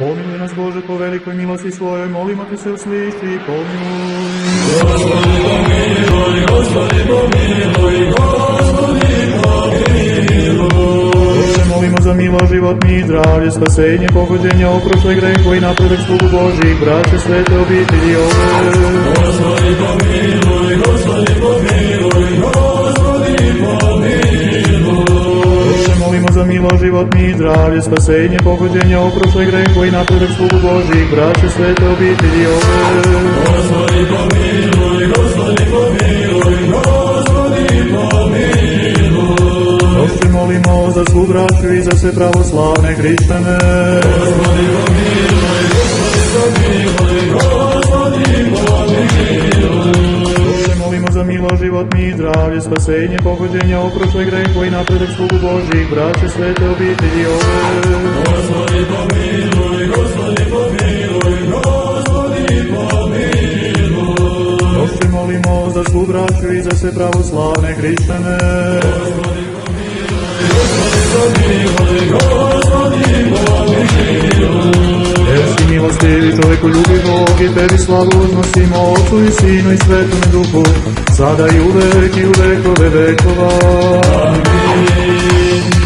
Pomiluj nas, Bože, po velikoj milosti svojoj, molimo te se usliši, pomiluj. Gospodi pomiluj, Gospodi pomiluj, Gospodi pomiluj. Bože, molimo za milo, životni i zdravlje, spasenje, pohođenja, oproštaj grehu i napredak slugu Božih, braće, svete obitelji ove. Gospodi pomiluj, Gospodi pomiluj, Gospodi pomiluj. Bože, molimo za milo, životni i zdravlje, spasenje, pohođenja, oproštaj grehu i napredak slugu Božih, braće, svete obitelji ove. Gospodi pomiluj, Gospodi pomiluj, Gospodi pomiluj. Bože, molimo za svu braću i za sve pravoslavne hrišćane. Gospodi pomiluj, Gospodi pomiluj, Gospodi pomiluj. Bože, molimo za milo, životni i zdravlje, spasenje, pohođenja, oproštaj grehu i napredak slugu Božih, braće, svete obitelji ove. Gospodi pomiluj, Gospodi pomiluj, Gospodi pomiluj. Bože, molimo za svu braću i za sve pravoslavne hrišćane. Gospodi pomiluj, Gospodi pomiluj. Jerski milostivi, čoveku ljubi Bog i tebi slavu uznosimo, Otcu i Sinu i Svetome Duhu, sada i uvek i u vekove vekova. Amin.